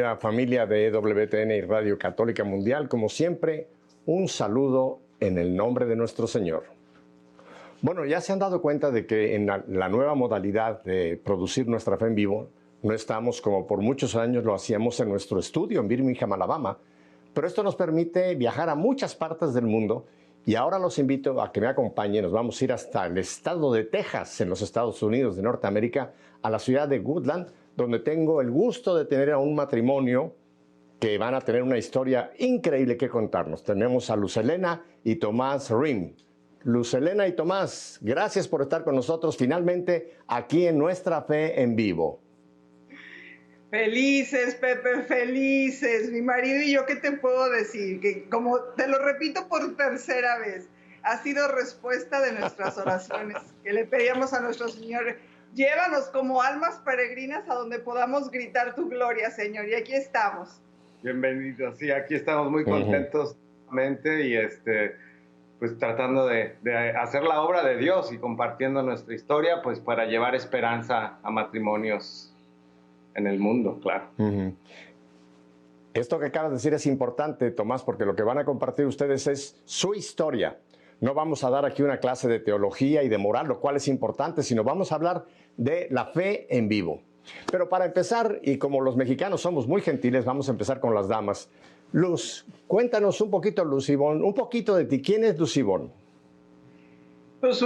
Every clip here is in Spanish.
querida familia de EWTN y Radio Católica Mundial, como siempre, un saludo en el nombre de nuestro Señor. Bueno, ya se han dado cuenta de que en la nueva modalidad de producir nuestra fe en vivo, no estamos como por muchos años lo hacíamos en nuestro estudio en Birmingham, Alabama, pero esto nos permite viajar a muchas partes del mundo y ahora los invito a que me acompañen. Nos vamos a ir hasta el estado de Texas, en los Estados Unidos de Norteamérica, a la ciudad de Woodland, donde tengo el gusto de tener a un matrimonio que van a tener una historia increíble que contarnos. Tenemos a Luz Helena y Tomás Rim. Luz Helena y Tomás, gracias por estar con nosotros finalmente aquí en Nuestra Fe en Vivo. Felices, Pepe, felices. Mi marido y yo, ¿qué te puedo decir? Que como te lo repito por tercera vez, ha sido respuesta de nuestras oraciones que le pedíamos a nuestro Señor. Llévanos como almas peregrinas a donde podamos gritar tu gloria, Señor. Y aquí estamos. Bienvenidos. Sí, aquí estamos muy contentos y pues tratando de hacer la obra de Dios y compartiendo nuestra historia, pues para llevar esperanza a matrimonios en el mundo, claro. Esto que acabas de decir es importante, Tomás, porque lo que van a compartir ustedes es su historia. No vamos a dar aquí una clase de teología y de moral, lo cual es importante, sino vamos a hablar de la fe en vivo. Pero para empezar, y como los mexicanos somos muy gentiles, vamos a empezar con las damas. Luz, cuéntanos un poquito, Luz Ivonne, un poquito de ti. ¿Quién es Luz Ivonne? Pues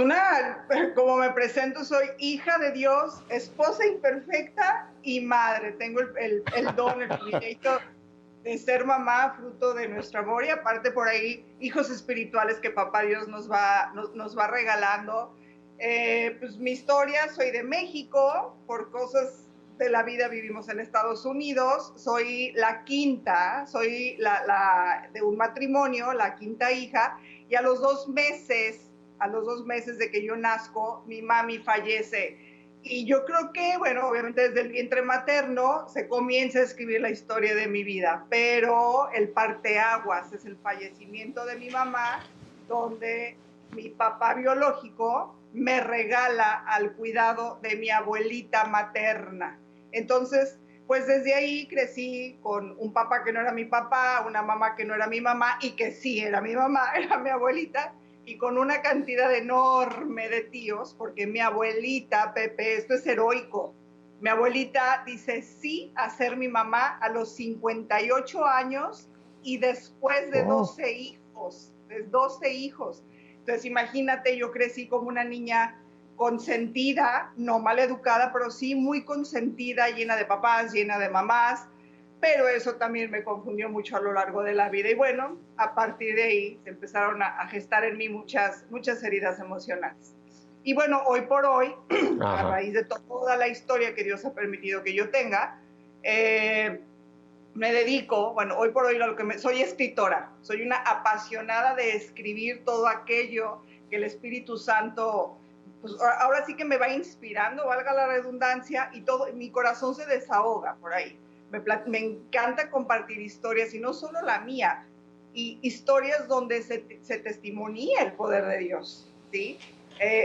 como me presento, soy hija de Dios, esposa imperfecta y madre. Tengo el don, el privilegio de ser mamá, fruto de nuestro amor, y aparte por ahí hijos espirituales que papá Dios nos va regalando. Pues mi historia, soy de México, por cosas de la vida vivimos en Estados Unidos, soy la quinta, soy de un matrimonio, la quinta hija, y a los 2 meses de que yo nazco, mi mami fallece. Y yo creo que, bueno, obviamente desde el vientre materno se comienza a escribir la historia de mi vida, pero el parteaguas es el fallecimiento de mi mamá, donde mi papá biológico me regala al cuidado de mi abuelita materna. Entonces, pues desde ahí crecí con un papá que no era mi papá, una mamá que no era mi mamá y que sí era mi mamá, era mi abuelita, y con una cantidad enorme de tíos, porque mi abuelita, Pepe, esto es heroico, mi abuelita dice sí a ser mi mamá a los 58 años y después de 12 hijos, Entonces imagínate, yo crecí como una niña consentida, no mal educada, pero sí muy consentida, llena de papás, llena de mamás, pero eso también me confundió mucho a lo largo de la vida. Y bueno, a partir de ahí se empezaron a gestar en mí muchas heridas emocionales. Y bueno, hoy por hoy, a raíz de toda la historia que Dios ha permitido que yo tenga, me dedico, bueno, hoy por hoy soy escritora, soy una apasionada de escribir todo aquello que el Espíritu Santo, pues ahora sí que me va inspirando, valga la redundancia, y todo, mi corazón se desahoga por ahí. Me encanta compartir historias, y no solo la mía, y historias donde se testimonia el poder de Dios, ¿sí?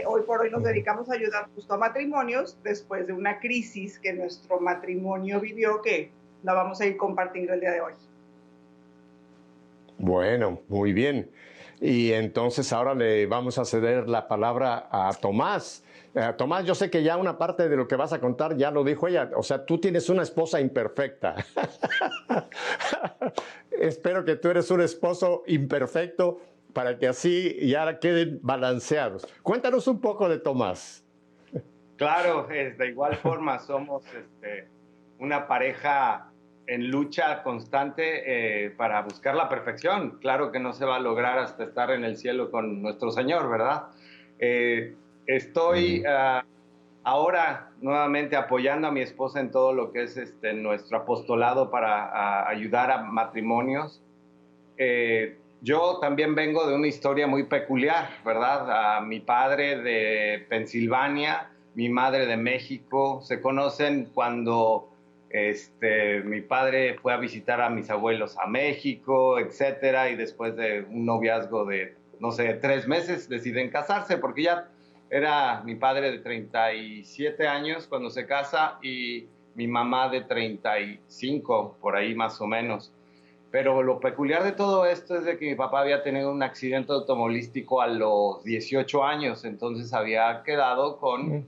Hoy por hoy nos dedicamos a ayudar justo a matrimonios después de una crisis que nuestro matrimonio vivió, que la vamos a ir compartiendo el día de hoy. Bueno, muy bien. Y entonces ahora le vamos a ceder la palabra a Tomás. Tomás, yo sé que ya una parte de lo que vas a contar ya lo dijo ella. O sea, tú tienes una esposa imperfecta. Espero que tú eres un esposo imperfecto para que así ya queden balanceados. Cuéntanos un poco de Tomás. Claro, de igual forma somos una pareja en lucha constante para buscar la perfección. Claro que no se va a lograr hasta estar en el cielo con nuestro Señor, ¿verdad? Estoy ahora nuevamente apoyando a mi esposa en todo lo que es nuestro apostolado para ayudar a matrimonios. Yo también vengo de una historia muy peculiar, ¿verdad? Mi padre de Pensilvania, mi madre de México, se conocen cuando mi padre fue a visitar a mis abuelos a México, etcétera, y después de un noviazgo de, no sé, 3 meses, deciden casarse, porque ya era mi padre de 37 años cuando se casa, y mi mamá de 35, por ahí más o menos. Pero lo peculiar de todo esto es de que mi papá había tenido un accidente automovilístico a los 18 años, entonces había quedado con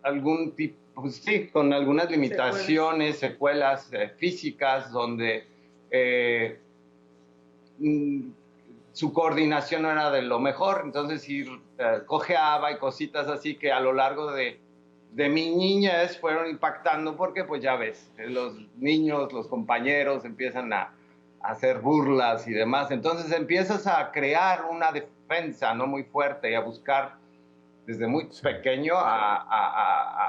algún tipo, pues sí, con algunas limitaciones, secuelas físicas, donde su coordinación no era de lo mejor, entonces cojeaba y cositas así que a lo largo de mi niñez fueron impactando porque pues ya ves, los niños, los compañeros empiezan a hacer burlas y demás, entonces empiezas a crear una defensa no muy fuerte y a buscar desde muy pequeño a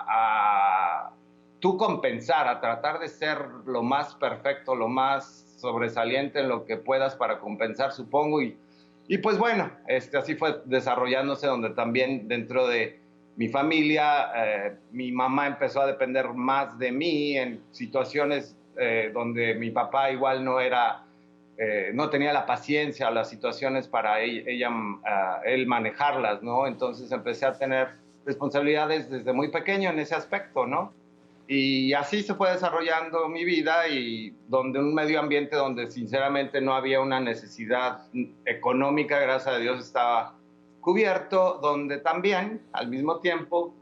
tú compensar, a tratar de ser lo más perfecto, lo más sobresaliente en lo que puedas para compensar, supongo, y pues bueno, así fue desarrollándose, donde también dentro de mi familia, mi mamá empezó a depender más de mí en situaciones donde mi papá igual no tenía la paciencia o las situaciones para él manejarlas, ¿no? Entonces empecé a tener responsabilidades desde muy pequeño en ese aspecto, ¿no? Y así se fue desarrollando mi vida, y donde un medio ambiente donde sinceramente no había una necesidad económica, gracias a Dios estaba cubierto, donde también al mismo tiempo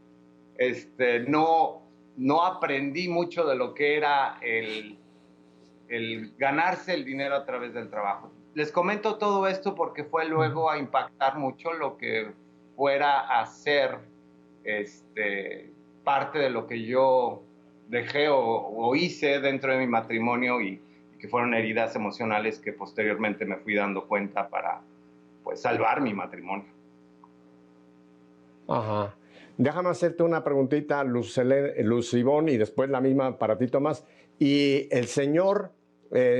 no aprendí mucho de lo que era el ganarse el dinero a través del trabajo. Les comento todo esto porque fue luego a impactar mucho lo que fuera a ser parte de lo que yo dejé o hice dentro de mi matrimonio, y que fueron heridas emocionales que posteriormente me fui dando cuenta para pues salvar mi matrimonio. Ajá. Déjame hacerte una preguntita, Luz Ivonne, y después la misma para ti, Tomás. Y el Señor,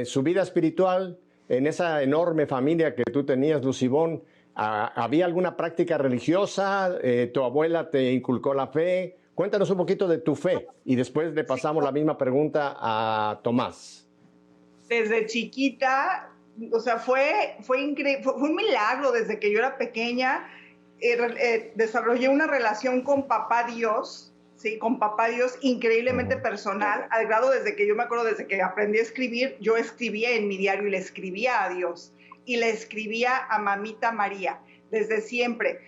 su vida espiritual, en esa enorme familia que tú tenías, Luz Ivonne, ¿había alguna práctica religiosa? ¿Tu abuela te inculcó la fe? Cuéntanos un poquito de tu fe y después le pasamos la misma pregunta a Tomás. Desde chiquita, o sea, fue increíble, fue un milagro desde que yo era pequeña. Desarrollé una relación con Papá Dios, ¿sí? Con Papá Dios increíblemente personal, al grado desde que yo me acuerdo, desde que aprendí a escribir, yo escribía en mi diario y le escribía a Dios y le escribía a Mamita María, desde siempre.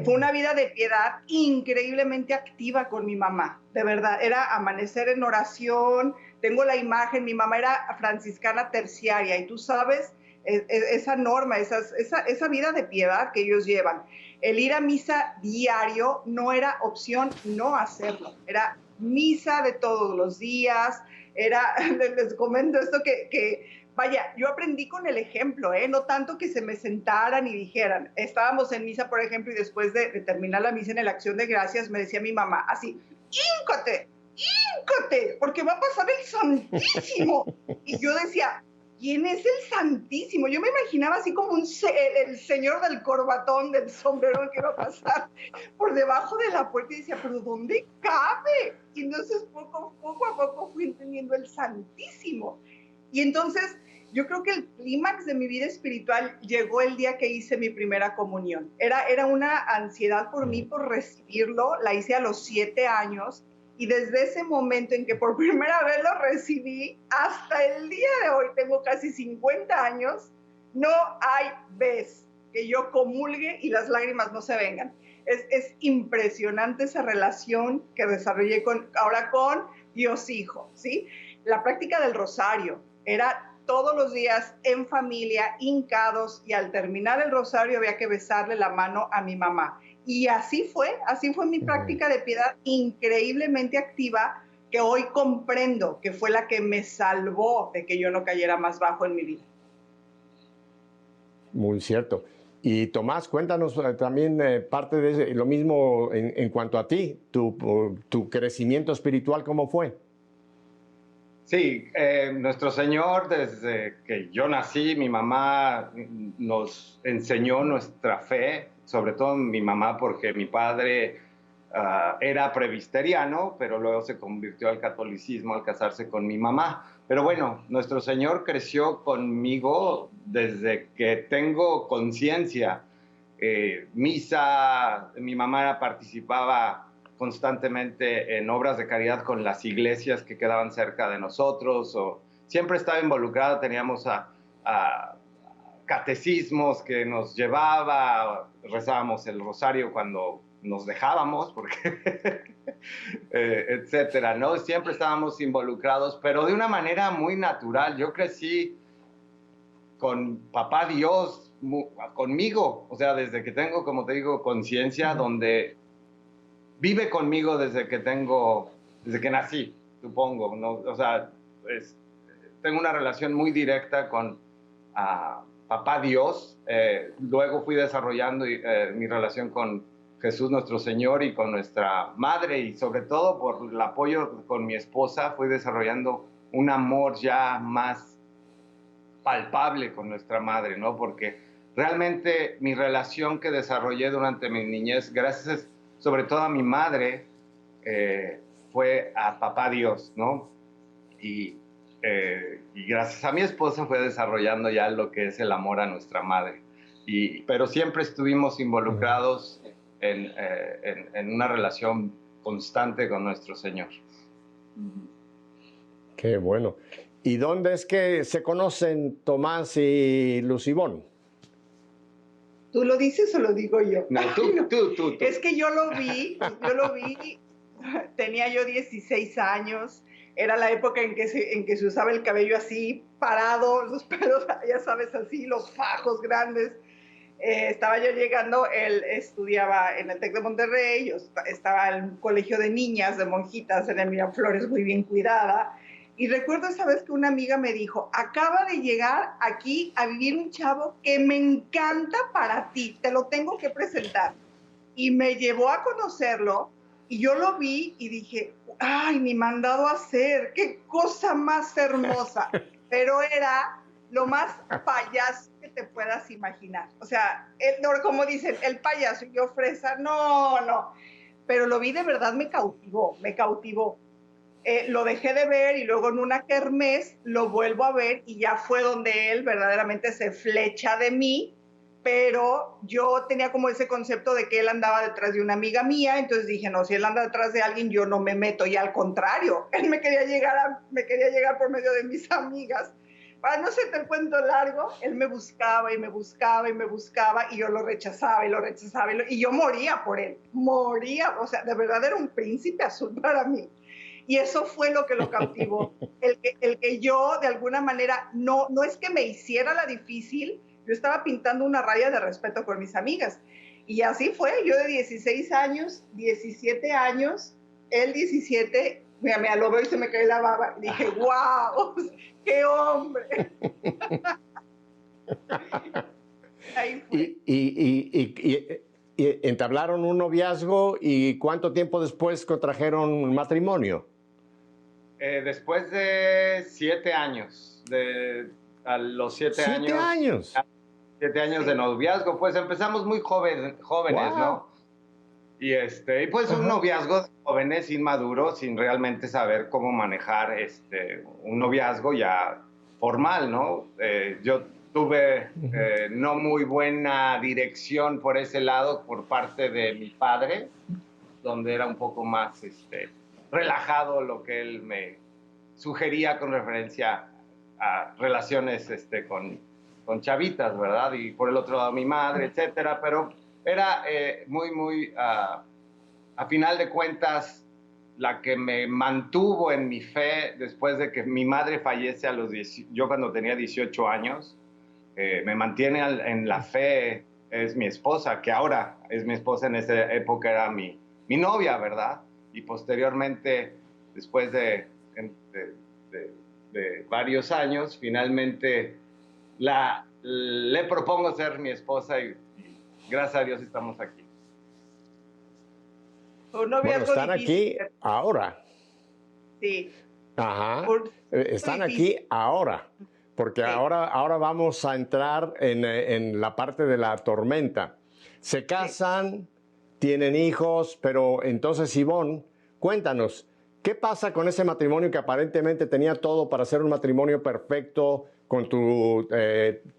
Fue una vida de piedad increíblemente activa con mi mamá, de verdad, era amanecer en oración. Tengo la imagen, mi mamá era franciscana terciaria y tú sabes esa norma, esa vida de piedad que ellos llevan. El ir a misa diario no era opción no hacerlo, era misa de todos los días, les comento esto vaya, yo aprendí con el ejemplo, no tanto que se me sentaran y dijeran. Estábamos en misa, por ejemplo, y después de terminar la misa en la acción de gracias, me decía mi mamá así: ¡híncote! ¡híncote! Porque va a pasar el Santísimo. Y yo decía, ¿quién es el Santísimo? Yo me imaginaba así como el señor del corbatón, del sombrero, que iba a pasar por debajo de la puerta, y decía, ¿pero dónde cabe? Y entonces poco a poco fui entendiendo el Santísimo. Y entonces yo creo que el clímax de mi vida espiritual llegó el día que hice mi primera comunión. Era una ansiedad por mí, por recibirlo. La hice a los 7 años. Y desde ese momento en que por primera vez lo recibí, hasta el día de hoy, tengo casi 50 años, no hay vez que yo comulgue y las lágrimas no se vengan. Es impresionante esa relación que desarrollé ahora con Dios Hijo, ¿sí? La práctica del rosario era todos los días en familia, hincados, y al terminar el rosario había que besarle la mano a mi mamá. Y así fue mi práctica de piedad increíblemente activa, que hoy comprendo que fue la que me salvó de que yo no cayera más bajo en mi vida. Muy cierto. Y Tomás, cuéntanos también parte de lo mismo en cuanto a ti, tu crecimiento espiritual, ¿cómo fue? Sí, nuestro Señor, desde que yo nací, mi mamá nos enseñó nuestra fe, sobre todo mi mamá, porque mi padre era presbiteriano, pero luego se convirtió al catolicismo al casarse con mi mamá. Pero bueno, nuestro Señor creció conmigo desde que tengo conciencia. Misa, mi mamá participaba constantemente en obras de caridad con las iglesias que quedaban cerca de nosotros, o siempre estaba involucrado, teníamos a catecismos que nos llevaba, rezábamos el rosario cuando nos dejábamos, porque etcétera, ¿no? Siempre estábamos involucrados, pero de una manera muy natural. Yo crecí con Papá Dios conmigo, o sea, desde que tengo, como te digo, conciencia, donde vive conmigo desde que nací, supongo, ¿no? O sea, tengo una relación muy directa con Papá Dios. Luego fui desarrollando mi relación con Jesús nuestro Señor y con nuestra madre, y sobre todo por el apoyo con mi esposa fui desarrollando un amor ya más palpable con nuestra madre, ¿no? Porque realmente mi relación que desarrollé durante mi niñez, gracias sobre todo a mi madre, fue a Papá Dios, ¿no? Y gracias a mi esposa fue desarrollando ya lo que es el amor a nuestra madre. Pero siempre estuvimos involucrados en una relación constante con nuestro Señor. Qué bueno. ¿Y dónde es que se conocen Tomás y Lucibón? ¿Tú lo dices o lo digo yo? No, tú. Es que yo lo vi, tenía yo 16 años, era la época en que se usaba el cabello así, parado, los pelos, ya sabes, así, los fajos grandes. Estaba yo llegando, él estudiaba en el TEC de Monterrey, yo estaba en un colegio de niñas, de monjitas, en el Miraflores, muy bien cuidada. Y recuerdo esa vez que una amiga me dijo, acaba de llegar aquí a vivir un chavo que me encanta para ti, te lo tengo que presentar. Y me llevó a conocerlo y yo lo vi y dije, ay, mi mandado a hacer, qué cosa más hermosa. Pero era lo más payaso que te puedas imaginar. O sea, como dicen, el payaso y yo fresa, no. Pero lo vi de verdad, me cautivó. Lo dejé de ver y luego en una kermés lo vuelvo a ver y ya fue donde él verdaderamente se flecha de mí, pero yo tenía como ese concepto de que él andaba detrás de una amiga mía, entonces dije, no, si él anda detrás de alguien, yo no me meto, y al contrario, él me quería llegar por medio de mis amigas. Para no hacerte el cuento largo, él me buscaba y me buscaba y yo lo rechazaba y yo moría por él, o sea, de verdad era un príncipe azul para mí. Y eso fue lo que lo cautivó, el que yo de alguna manera, no es que me hiciera la difícil, yo estaba pintando una raya de respeto con mis amigas. Y así fue, yo de 16 años, 17 años, él 17, mira, lo veo y se me cae la baba. Y dije, wow, qué hombre. Ahí fue. Y entablaron un noviazgo, ¿y cuánto tiempo después contrajeron matrimonio? Después de 7 años, a los 7 años. 7 años. 7 años sí. De noviazgo, pues empezamos muy jóvenes, wow. ¿No? Y pues un noviazgo de jóvenes inmaduros, sin realmente saber cómo manejar un noviazgo ya formal, ¿no? Yo tuve no muy buena dirección por ese lado por parte de mi padre, donde era un poco más relajado lo que él me sugería con referencia a relaciones con chavitas, ¿verdad? Y por el otro lado mi madre, etcétera, pero era muy, a final de cuentas, la que me mantuvo en mi fe después de que mi madre fallece yo cuando tenía 18 años, me mantiene en la fe, es mi esposa, que ahora es mi esposa, en esa época era mi novia, ¿verdad? Y posteriormente, después de varios años, finalmente le propongo ser mi esposa y gracias a Dios estamos aquí. Bueno, están aquí ahora. Sí. Ajá. Están aquí ahora, porque sí. ahora vamos a entrar en la parte de la tormenta. Se casan, sí. Tienen hijos, pero entonces, Ivonne, cuéntanos, ¿Qué pasa con ese matrimonio que aparentemente tenía todo para ser un matrimonio perfecto, con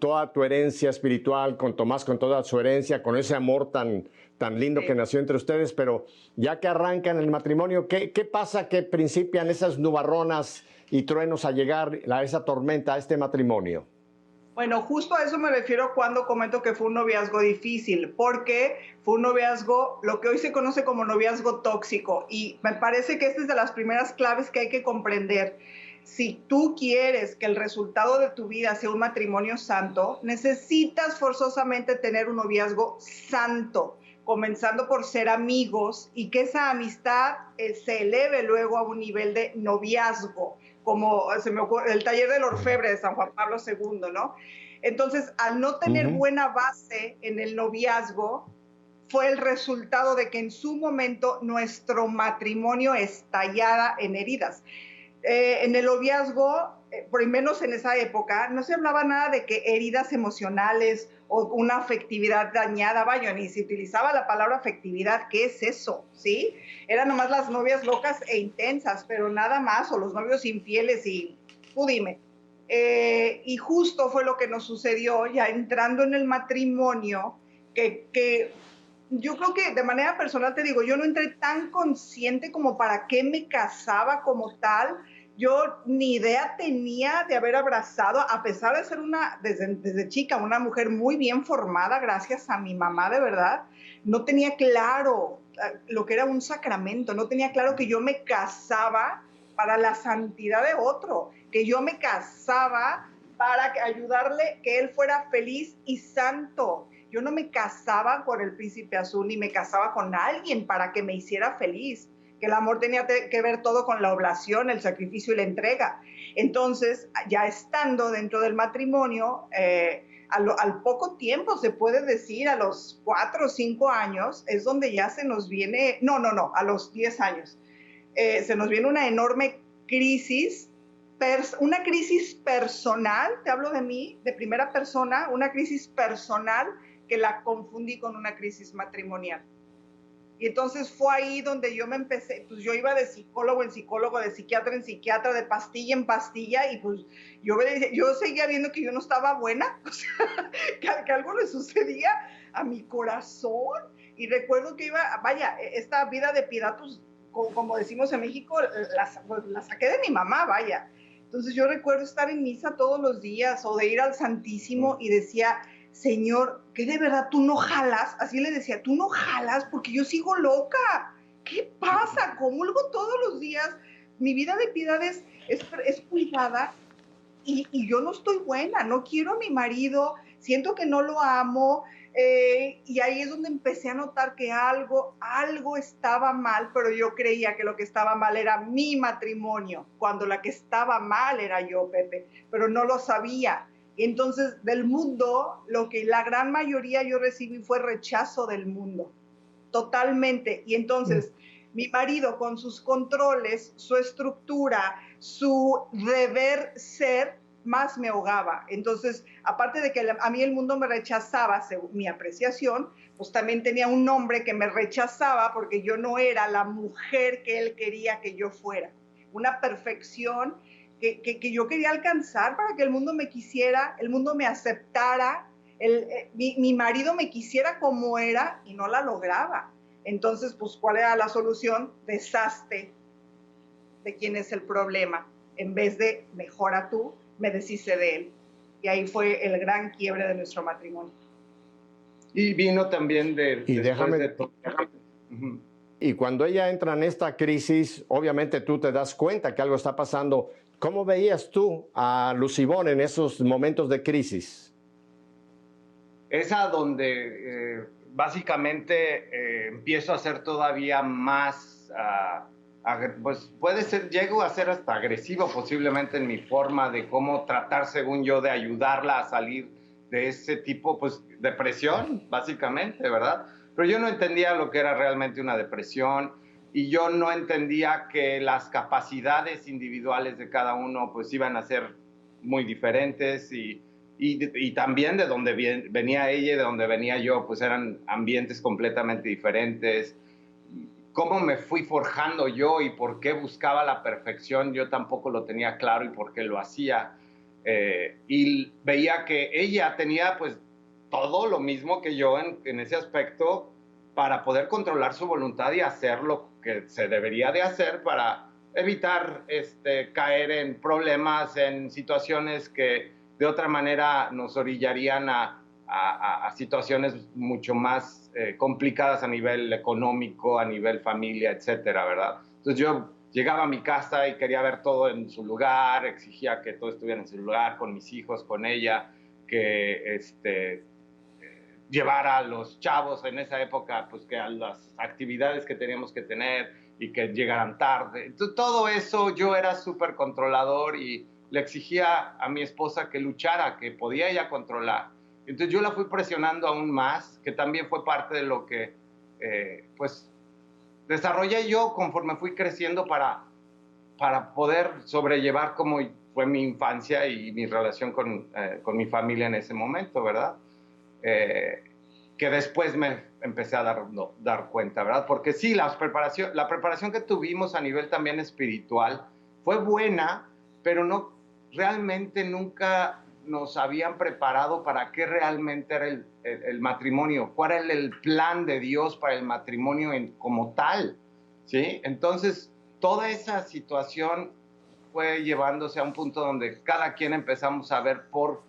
toda tu herencia espiritual, con Tomás, con toda su herencia, con ese amor tan lindo que nació entre ustedes, pero ya que arrancan el matrimonio, ¿qué pasa que principian esas nubarronas y truenos a llegar a esa tormenta, a este matrimonio? Bueno, justo a eso me refiero cuando comento que fue un noviazgo difícil, porque fue un noviazgo, lo que hoy se conoce como noviazgo tóxico, y me parece que esta es de las primeras claves que hay que comprender. Si tú quieres que el resultado de tu vida sea un matrimonio santo, necesitas forzosamente tener un noviazgo santo, comenzando por ser amigos y que esa amistad se eleve luego a un nivel de noviazgo, como se me ocurre, el taller del orfebre de San Juan Pablo II, ¿no? Entonces, al no tener buena base en el noviazgo, fue el resultado de que en su momento nuestro matrimonio estallara en heridas. En el noviazgo, por lo menos en esa época, no se hablaba nada de que heridas emocionales o una afectividad dañada, vaya, ni se utilizaba la palabra afectividad. ¿Qué es eso? ¿Sí? Eran nomás las novias locas e intensas, pero nada más, o los novios infieles y tú dime. Y justo fue lo que nos sucedió ya entrando en el matrimonio, que yo creo que de manera personal te digo, yo no entré tan consciente como para qué me casaba como tal. Yo ni idea tenía de haber abrazado, a pesar de ser desde chica, una mujer muy bien formada, gracias a mi mamá, de verdad, no tenía claro lo que era un sacramento, no tenía claro que yo me casaba para la santidad de otro, que yo me casaba para ayudarle, que él fuera feliz y santo. Yo no me casaba con el príncipe azul ni me casaba con alguien para que me hiciera feliz, que el amor tenía que ver todo con la oblación, el sacrificio y la entrega. Entonces, ya estando dentro del matrimonio, al poco tiempo, se puede decir, a los 4 o 5 años, es donde ya se nos viene, a los 10 años, se nos viene una enorme crisis, una crisis personal, te hablo de mí, de primera persona, una crisis personal que la confundí con una crisis matrimonial. Y entonces fue ahí donde yo me empecé, pues yo iba de psicólogo en psicólogo, de psiquiatra en psiquiatra, de pastilla en pastilla, y pues yo seguía viendo que yo no estaba buena, o sea, que algo le sucedía a mi corazón. Y recuerdo que vaya, esta vida de piedad, pues, como decimos en México, la saqué de mi mamá, vaya. Entonces yo recuerdo estar en misa todos los días o de ir al Santísimo y decía, Señor, ¿qué de verdad tú no jalas? Así le decía, tú no jalas porque yo sigo loca. ¿Qué pasa? Comulgo todos los días. Mi vida de piedad es cuidada y yo no estoy buena. No quiero a mi marido, siento que no lo amo. Y ahí es donde empecé a notar que algo estaba mal, pero yo creía que lo que estaba mal era mi matrimonio, cuando la que estaba mal era yo, Pepe, pero no lo sabía. Entonces, del mundo, lo que la gran mayoría yo recibí fue rechazo del mundo, totalmente. Y entonces, mi marido con sus controles, su estructura, su deber ser, más me ahogaba. Entonces, aparte de que a mí el mundo me rechazaba, según mi apreciación, pues también tenía un hombre que me rechazaba porque yo no era la mujer que él quería que yo fuera. Una perfección que yo quería alcanzar para que el mundo me quisiera, el mundo me aceptara, mi marido me quisiera como era y no la lograba. Entonces, pues, ¿cuál era la solución? Deshazte de quién es el problema. En vez de mejora tú, me deshice de él. Y ahí fue el gran quiebre de nuestro matrimonio. Y vino también Y cuando ella entra en esta crisis, obviamente tú te das cuenta que algo está pasando. ¿Cómo veías tú a Lucibón en esos momentos de crisis? Es a donde básicamente empiezo a ser todavía más, pues puede ser, llego a ser hasta agresivo posiblemente en mi forma de cómo tratar, según yo, de ayudarla a salir de ese tipo, pues, depresión, básicamente, ¿verdad? Pero yo no entendía lo que era realmente una depresión y yo no entendía que las capacidades individuales de cada uno, pues, iban a ser muy diferentes y también de donde venía ella y de donde venía yo, pues eran ambientes completamente diferentes, cómo me fui forjando yo y por qué buscaba la perfección, yo tampoco lo tenía claro y por qué lo hacía. Y veía que ella tenía pues todo lo mismo que yo en ese aspecto para poder controlar su voluntad y hacer lo que se debería de hacer para evitar caer en problemas, en situaciones que de otra manera nos orillarían a situaciones mucho más complicadas a nivel económico, a nivel familia, etcétera, ¿verdad? Entonces yo llegaba a mi casa y quería ver todo en su lugar, exigía que todo estuviera en su lugar, con mis hijos, con ella, que llevar a los chavos en esa época, pues que a las actividades que teníamos que tener y que llegaran tarde. Entonces, todo eso yo era súper controlador y le exigía a mi esposa que luchara, que podía ella controlar. Entonces yo la fui presionando aún más, que también fue parte de lo que pues desarrollé yo conforme fui creciendo para poder sobrellevar cómo fue mi infancia y mi relación con mi familia en ese momento, ¿verdad? Que después me empecé a dar cuenta, ¿verdad? Porque sí, la preparación que tuvimos a nivel también espiritual fue buena, pero no, realmente nunca nos habían preparado para qué realmente era el matrimonio, cuál era el plan de Dios para el matrimonio como tal, ¿sí? Entonces, toda esa situación fue llevándose a un punto donde cada quien empezamos a ver por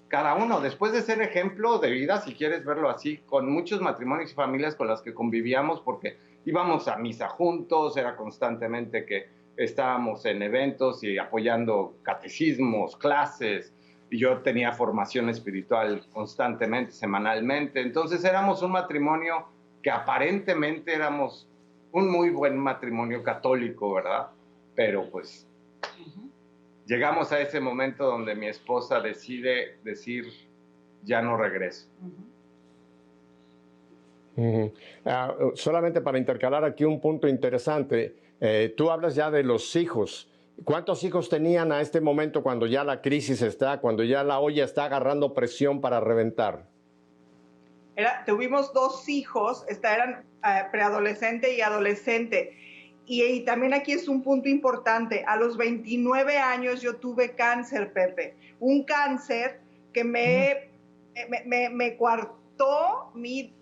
cada uno, después de ser ejemplo de vida, si quieres verlo así, con muchos matrimonios y familias con las que convivíamos, porque íbamos a misa juntos, era constantemente que estábamos en eventos y apoyando catecismos, clases, y yo tenía formación espiritual constantemente, semanalmente, entonces éramos un matrimonio que aparentemente éramos un muy buen matrimonio católico, ¿verdad? Pero pues llegamos a ese momento donde mi esposa decide decir, ya no regreso. Solamente para intercalar aquí un punto interesante, tú hablas ya de los hijos. ¿Cuántos hijos tenían a este momento cuando ya la crisis está, cuando ya la olla está agarrando presión para reventar? Tuvimos 2 hijos, eran preadolescente y adolescente. Y también aquí es un punto importante. A los 29 años yo tuve cáncer, Pepe. Un cáncer que me coartó mi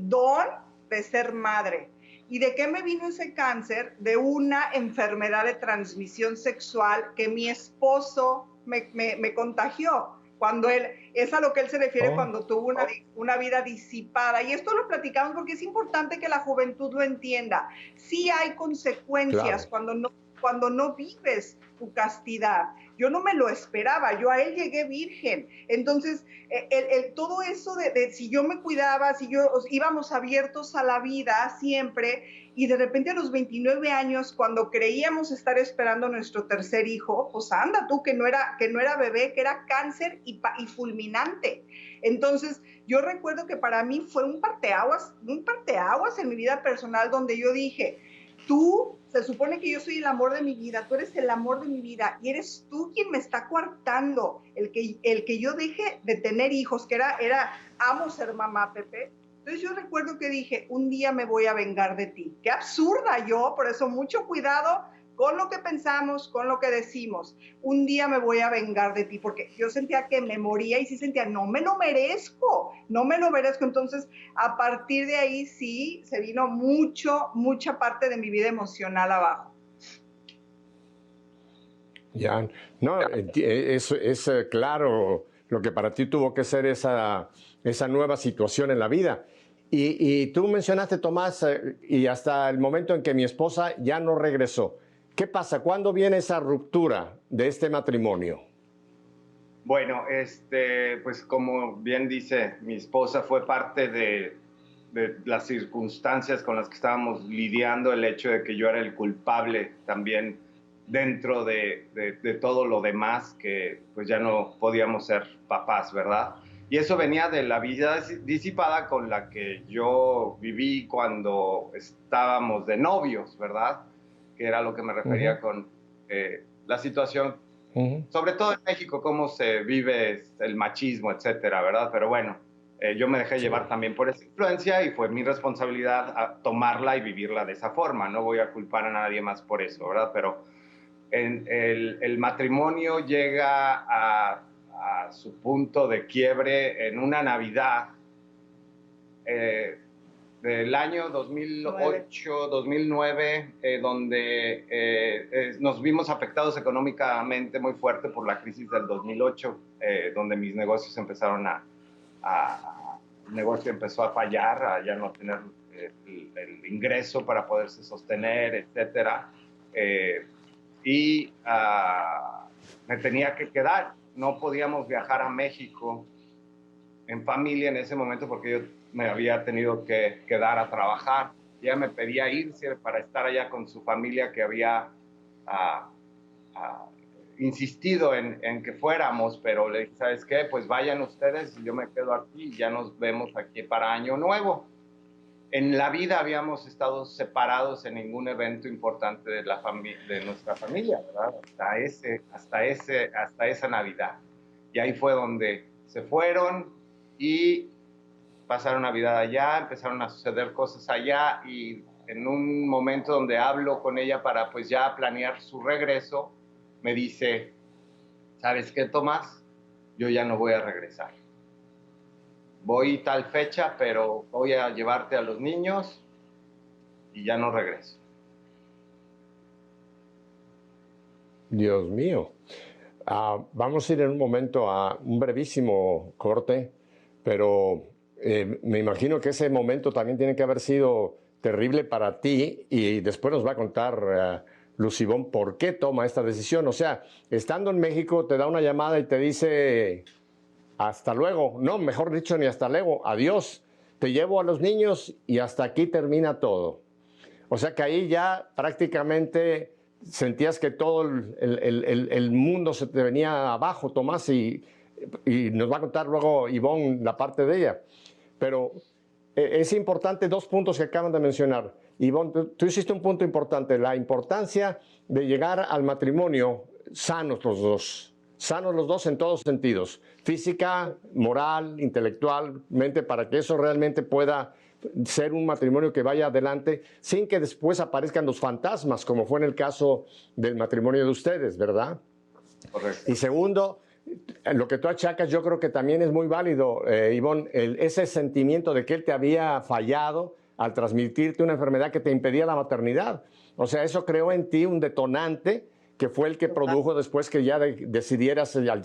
don de ser madre. ¿Y de qué me vino ese cáncer? De una enfermedad de transmisión sexual que mi esposo me contagió. Cuando es a lo que él se refiere cuando tuvo una vida disipada. Y esto lo platicamos porque es importante que la juventud lo entienda. Sí hay consecuencias cuando no vives tu castidad. Yo no me lo esperaba, yo a él llegué virgen. Entonces, todo eso de si yo me cuidaba, si íbamos abiertos a la vida siempre, y de repente a los 29 años, cuando creíamos estar esperando nuestro tercer hijo, pues anda tú, que no era bebé, que era cáncer y fulminante. Entonces, yo recuerdo que para mí fue un parteaguas en mi vida personal, donde yo dije, se supone que yo soy el amor de mi vida, tú eres el amor de mi vida, y eres tú quien me está coartando el que yo deje de tener hijos, que amo ser mamá, Pepe. Entonces yo recuerdo que dije, un día me voy a vengar de ti. Qué absurda yo, por eso mucho cuidado con lo que pensamos, con lo que decimos. Un día me voy a vengar de ti, porque yo sentía que me moría y sí sentía, no me lo merezco. Entonces, a partir de ahí sí se vino mucha parte de mi vida emocional abajo. Ya, no, es claro lo que para ti tuvo que ser esa nueva situación en la vida. Y tú mencionaste, Tomás, y hasta el momento en que mi esposa ya no regresó. ¿Qué pasa? ¿Cuándo viene esa ruptura de este matrimonio? Bueno, pues como bien dice, mi esposa fue parte de las circunstancias con las que estábamos lidiando, el hecho de que yo era el culpable también dentro de todo lo demás, que pues ya no podíamos ser papás, ¿verdad? Y eso venía de la vida disipada con la que yo viví cuando estábamos de novios, ¿verdad? Que era lo que me refería con la situación, sobre todo en México, cómo se vive el machismo, etcétera, ¿verdad? Pero bueno, yo me dejé llevar también por esa influencia y fue mi responsabilidad tomarla y vivirla de esa forma. No voy a culpar a nadie más por eso, ¿verdad? Pero el matrimonio llega a su punto de quiebre en una Navidad del año 2008-2009, donde nos vimos afectados económicamente muy fuerte por la crisis del 2008, donde mis negocios empezaron el negocio empezó a fallar, a ya no tener el ingreso para poderse sostener, etcétera. Y me tenía que quedar. No podíamos viajar a México en familia en ese momento porque yo me había tenido que quedar a trabajar. Ella me pedía irse para estar allá con su familia, que había insistido en que fuéramos, pero le dije, ¿sabes qué? Pues vayan ustedes, yo me quedo aquí y ya nos vemos aquí para Año Nuevo. En la vida habíamos estado separados en ningún evento importante de nuestra familia, ¿verdad? Hasta esa Navidad. Y ahí fue donde se fueron y pasaron Navidad allá, empezaron a suceder cosas allá, y en un momento donde hablo con ella para pues ya planear su regreso, me dice, ¿sabes qué, Tomás? Yo ya no voy a regresar. Voy tal fecha, pero voy a llevarte a los niños y ya no regreso. Dios mío. Vamos a ir en un momento a un brevísimo corte, pero me imagino que ese momento también tiene que haber sido terrible para ti, y después nos va a contar Luz Ivonne por qué toma esta decisión. O sea, estando en México te da una llamada y te dice hasta luego, no, mejor dicho, ni hasta luego, adiós, te llevo a los niños y hasta aquí termina todo. O sea que ahí ya prácticamente sentías que todo el mundo se te venía abajo, Tomás, y nos va a contar luego Ivonne la parte de ella. Pero es importante dos puntos que acaban de mencionar. Ivonne, tú hiciste un punto importante, la importancia de llegar al matrimonio sanos los dos en todos sentidos, física, moral, intelectualmente, para que eso realmente pueda ser un matrimonio que vaya adelante sin que después aparezcan los fantasmas, como fue en el caso del matrimonio de ustedes, ¿verdad? Correcto. Y segundo, lo que tú achacas, yo creo que también es muy válido, Ivonne, ese sentimiento de que él te había fallado al transmitirte una enfermedad que te impedía la maternidad. O sea, eso creó en ti un detonante que fue el que produjo después que ya decidieras al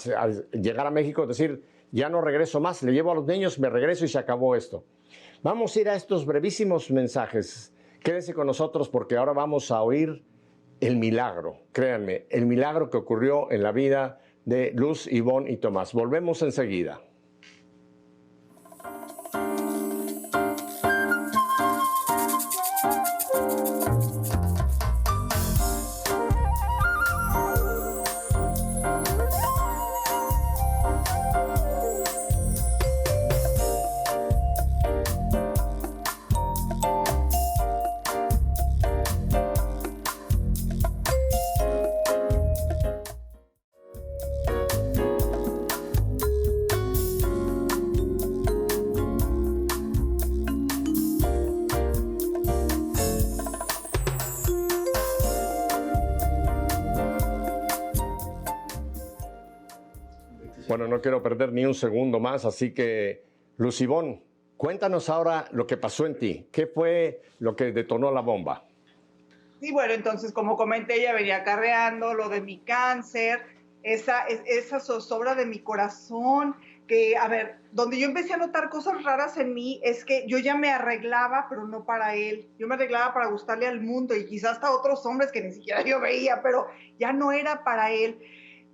llegar a México decir, ya no regreso más, le llevo a los niños, me regreso y se acabó esto. Vamos a ir a estos brevísimos mensajes. Quédense con nosotros porque ahora vamos a oír el milagro, créanme, el milagro que ocurrió en la vida de Luz, Ivonne y Tomás. Volvemos enseguida. Bueno, no quiero perder ni un segundo más, así que, Luz Ivonne, cuéntanos ahora lo que pasó en ti. ¿Qué fue lo que detonó la bomba? Sí, bueno, entonces, como comenté, ella venía acarreando lo de mi cáncer, esa zozobra de mi corazón, que, a ver, donde yo empecé a notar cosas raras en mí es que yo ya me arreglaba, pero no para él. Yo me arreglaba para gustarle al mundo y quizás hasta a otros hombres que ni siquiera yo veía, pero ya no era para él.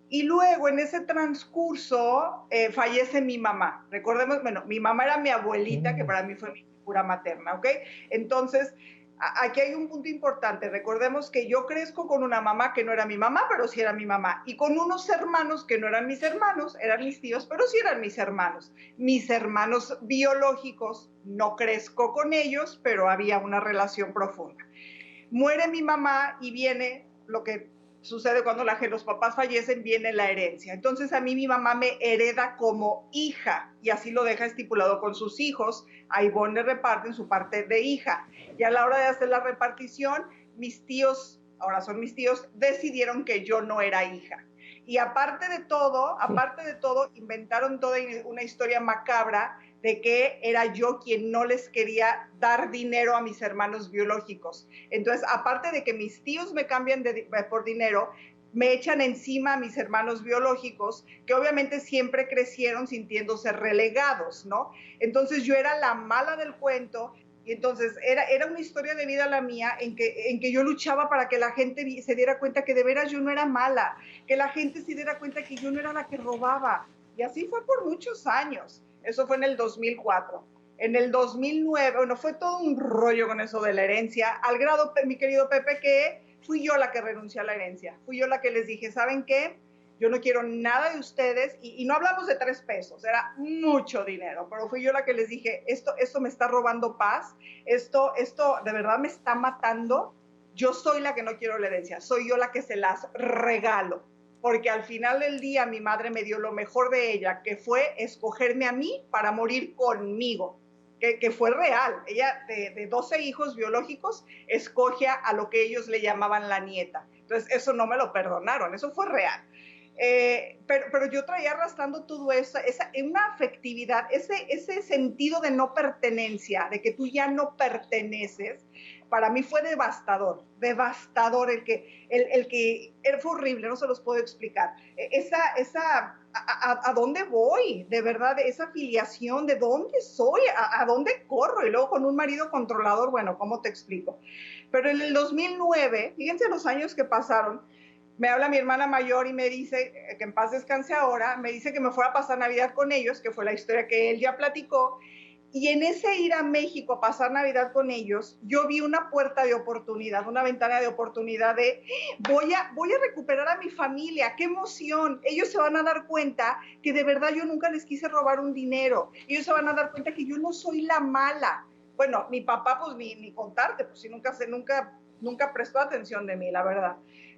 Y luego, en ese transcurso, fallece mi mamá. Recordemos, bueno, mi mamá era mi abuelita, que para mí fue mi figura materna, ¿ok? Entonces, aquí hay un punto importante. Recordemos que yo crezco con una mamá que no era mi mamá, pero sí era mi mamá. Y con unos hermanos que no eran mis hermanos, eran mis tíos, pero sí eran mis hermanos. Mis hermanos biológicos, no crezco con ellos, pero había una relación profunda. Muere mi mamá y viene lo que sucede cuando los papás fallecen, viene la herencia. Entonces a mí mi mamá me hereda como hija y así lo deja estipulado con sus hijos. A Ivonne le reparten su parte de hija. Y a la hora de hacer la repartición, mis tíos, ahora son mis tíos, decidieron que yo no era hija. Y aparte de todo, inventaron toda una historia macabra de que era yo quien no les quería dar dinero a mis hermanos biológicos. Entonces, aparte de que mis tíos me cambian por dinero, me echan encima a mis hermanos biológicos, que obviamente siempre crecieron sintiéndose relegados, ¿no? Entonces yo era la mala del cuento, y entonces era una historia de vida la mía en que yo luchaba para que la gente se diera cuenta que de veras yo no era mala, que la gente se diera cuenta que yo no era la que robaba. Y así fue por muchos años. Eso fue en el 2004. En el 2009, bueno, fue todo un rollo con eso de la herencia, al grado, mi querido Pepe, que fui yo la que renuncié a la herencia. Fui yo la que les dije, ¿saben qué? Yo no quiero nada de ustedes, y no hablamos de 3 pesos, era mucho dinero, pero fui yo la que les dije, esto me está robando paz, esto de verdad me está matando, yo soy la que no quiero la herencia, soy yo la que se las regalo, porque al final del día mi madre me dio lo mejor de ella, que fue escogerme a mí para morir conmigo, que fue real. Ella, de 12 hijos biológicos, escoge a lo que ellos le llamaban la nieta. Entonces, eso no me lo perdonaron, eso fue real. Pero yo traía arrastrando todo eso, una afectividad, ese sentido de no pertenencia, de que tú ya no perteneces. Para mí fue devastador, fue horrible, no se los puedo explicar. ¿A dónde voy? De verdad, esa filiación, ¿de dónde soy? ¿A dónde corro? Y luego con un marido controlador, bueno, ¿cómo te explico? Pero en el 2009, fíjense los años que pasaron, me habla mi hermana mayor y me dice, que en paz descanse ahora, me dice que me fuera a pasar Navidad con ellos, que fue la historia que él ya platicó, y en ese ir a México a pasar Navidad con ellos, yo vi una puerta de oportunidad, una ventana de oportunidad de voy a recuperar a mi familia, qué emoción. Ellos se van a dar cuenta que de verdad yo nunca les quise robar un dinero. Ellos se van a dar cuenta que yo no soy la mala. Bueno, mi papá, pues ni contarte, pues sí, nunca prestó atención de mí, la verdad.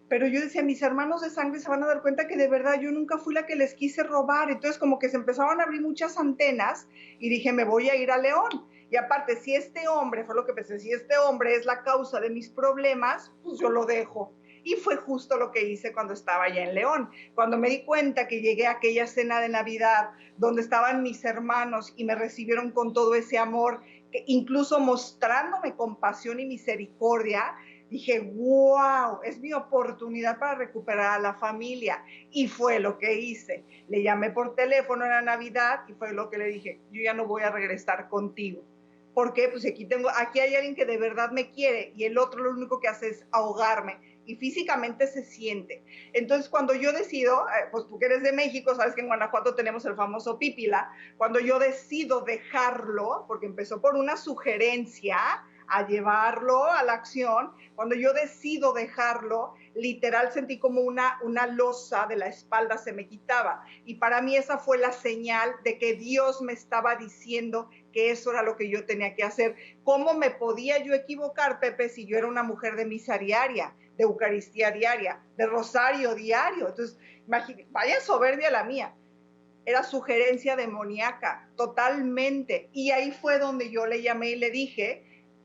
Pero yo decía, mis hermanos de sangre se van a dar cuenta que de verdad yo nunca fui la que les quise robar. Entonces como que se empezaron a abrir muchas antenas y dije, me voy a ir a León. Y aparte, si este hombre, fue lo que pensé, si este hombre es la causa de mis problemas, pues yo lo dejo. Y fue justo lo que hice cuando estaba allá en León. Cuando me di cuenta que llegué a aquella cena de Navidad donde estaban mis hermanos y me recibieron con todo ese amor, que incluso mostrándome compasión y misericordia, dije, wow, es mi oportunidad para recuperar a la familia. Y fue lo que hice. Le llamé por teléfono en la Navidad y fue lo que le dije, yo ya no voy a regresar contigo. ¿Por qué? Pues aquí hay alguien que de verdad me quiere y el otro lo único que hace es ahogarme y físicamente se siente. Entonces cuando yo decido, pues tú que eres de México, sabes que en Guanajuato tenemos el famoso pípila, cuando yo decido dejarlo, porque empezó por una sugerencia, a llevarlo a la acción, cuando yo decido dejarlo, literal sentí como una losa de la espalda se me quitaba. Y para mí esa fue la señal de que Dios me estaba diciendo que eso era lo que yo tenía que hacer. ¿Cómo me podía yo equivocar, Pepe, si yo era una mujer de misa diaria, de Eucaristía diaria, de rosario diario? Entonces, vaya soberbia la mía. Era sugerencia demoníaca, totalmente. Y ahí fue donde yo le llamé y le dije,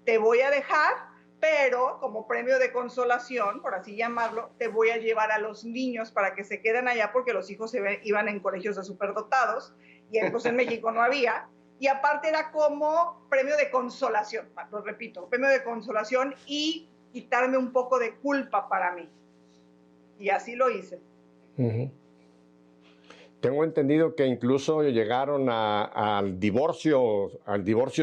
te voy a dejar, pero como premio de consolación, por así llamarlo, te voy a llevar a los niños para que se queden allá porque los hijos iban en colegios de superdotados y pues en México no había. Y aparte era como premio de consolación, lo repito, premio de consolación y quitarme un poco de culpa para mí. Y así lo hice. Uh-huh. Tengo entendido que incluso llegaron al divorcio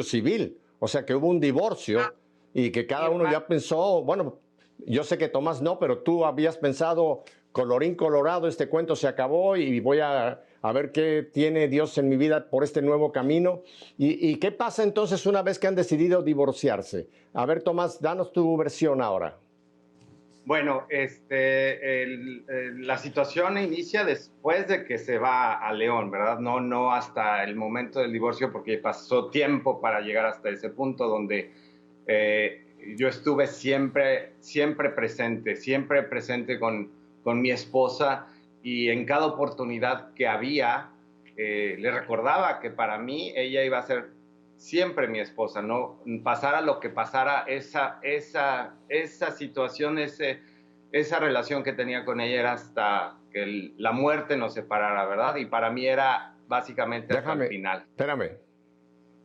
civil. O sea, que hubo un divorcio y que cada uno ya pensó, bueno, yo sé que Tomás no, pero tú habías pensado, colorín colorado, este cuento se acabó y voy a ver qué tiene Dios en mi vida por este nuevo camino. ¿Y qué pasa entonces una vez que han decidido divorciarse? A ver, Tomás, danos tu versión ahora. Bueno, la situación inicia después de que se va a León, ¿verdad? No hasta el momento del divorcio, porque pasó tiempo para llegar hasta ese punto donde yo estuve siempre presente con mi esposa, y en cada oportunidad que había, le recordaba que para mí ella iba a ser siempre mi esposa, no pasara lo que pasara, esa situación, esa relación que tenía con ella era hasta que la muerte nos separara, ¿verdad? Y para mí era básicamente hasta el final. Espérame.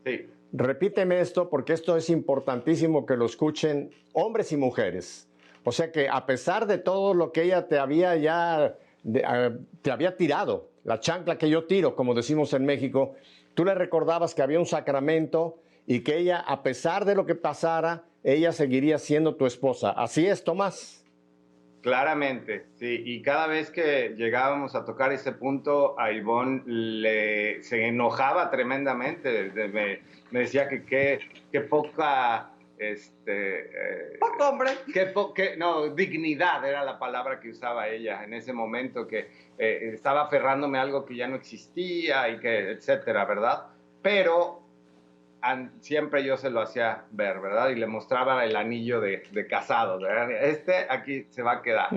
Sí. Repíteme esto porque esto es importantísimo que lo escuchen hombres y mujeres. O sea que a pesar de todo lo que ella te había te había tirado, la chancla que yo tiro, como decimos en México, tú le recordabas que había un sacramento y que ella, a pesar de lo que pasara, ella seguiría siendo tu esposa. ¿Así es, Tomás? Claramente, sí. Y cada vez que llegábamos a tocar ese punto, a Ivonne se enojaba tremendamente. Me decía que qué poca... Poco hombre. No, dignidad era la palabra que usaba ella en ese momento, que estaba aferrándome a algo que ya no existía y que, etcétera, ¿verdad? Pero siempre yo se lo hacía ver, ¿verdad? Y le mostraba el anillo de casado, ¿verdad? Aquí se va a quedar.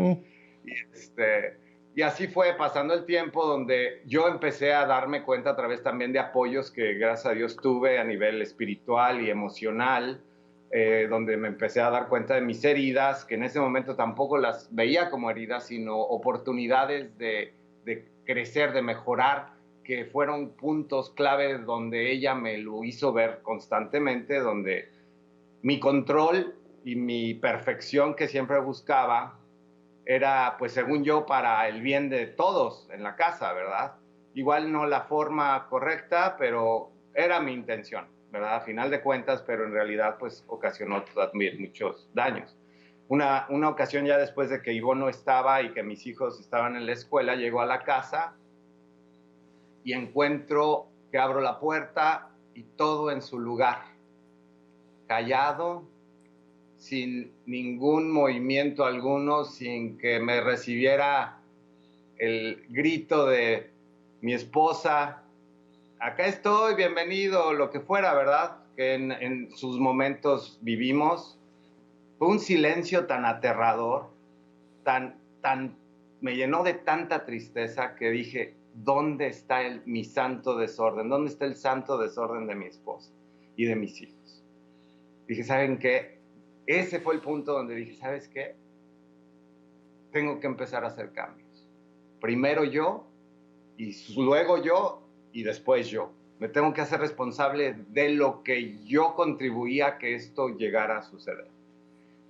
Y así fue pasando el tiempo, donde yo empecé a darme cuenta a través también de apoyos que gracias a Dios tuve a nivel espiritual y emocional, donde me empecé a dar cuenta de mis heridas, que en ese momento tampoco las veía como heridas, sino oportunidades de crecer, de mejorar, que fueron puntos clave donde ella me lo hizo ver constantemente, donde mi control y mi perfección que siempre buscaba era, pues según yo, para el bien de todos en la casa, ¿verdad? Igual no la forma correcta, pero era mi intención, ¿verdad? A final de cuentas, pero en realidad pues ocasionó también muchos daños. Una ocasión ya después de que Ivonne no estaba y que mis hijos estaban en la escuela, llegó a la casa y encuentro que abro la puerta y todo en su lugar, callado, sin ningún movimiento alguno, sin que me recibiera el grito de mi esposa, acá estoy, bienvenido, lo que fuera, ¿verdad? Que en sus momentos vivimos. Fue un silencio tan aterrador, me llenó de tanta tristeza que dije, ¿dónde está mi santo desorden? ¿Dónde está el santo desorden de mi esposa y de mis hijos? Dije, ¿saben qué? Ese fue el punto donde dije, ¿sabes qué? Tengo que empezar a hacer cambios. Primero yo, y luego yo, y después yo. Me tengo que hacer responsable de lo que yo contribuía a que esto llegara a suceder.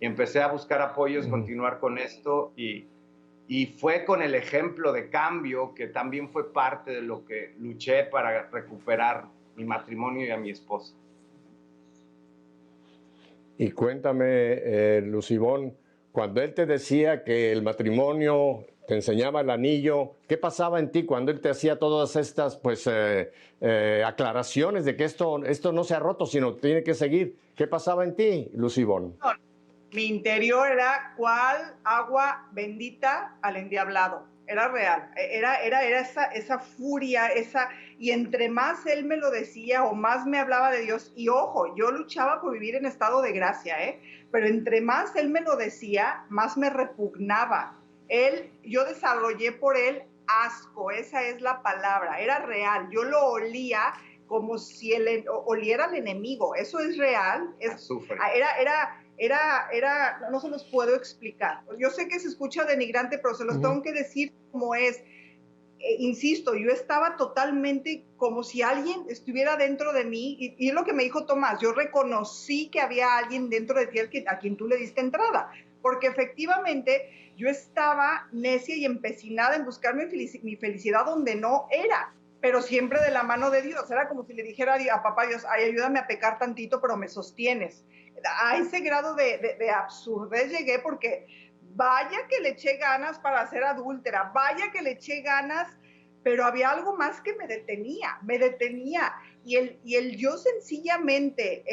Y empecé a buscar apoyos, continuar con esto, y fue con el ejemplo de cambio que también fue parte de lo que luché para recuperar mi matrimonio y a mi esposa. Y cuéntame, Lucibón, cuando él te decía que el matrimonio te enseñaba el anillo, ¿qué pasaba en ti cuando él te hacía todas estas aclaraciones de que esto no se ha roto, sino tiene que seguir? ¿Qué pasaba en ti, Lucibón? Mi interior era cual agua bendita al endiablado. Era real, era esa furia, y entre más él me lo decía o más me hablaba de Dios, y ojo, yo luchaba por vivir en estado de gracia, pero entre más él me lo decía, más me repugnaba. Yo desarrollé por él asco, esa es la palabra, era real, yo lo olía como si oliera al enemigo, eso es real, no se los puedo explicar. Yo sé que se escucha denigrante, pero se los tengo que decir como es. Insisto, yo estaba totalmente como si alguien estuviera dentro de mí, y es lo que me dijo Tomás, yo reconocí que había alguien dentro de ti a quien tú le diste entrada, porque efectivamente yo estaba necia y empecinada en buscar mi felicidad donde no era, pero siempre de la mano de Dios. Era como si le dijera a papá Dios, ay, ayúdame a pecar tantito, pero me sostienes. A ese grado de absurdez llegué, porque vaya que le eché ganas para ser adúltera, vaya que le eché ganas, pero había algo más que me detenía, y el yo sencillamente,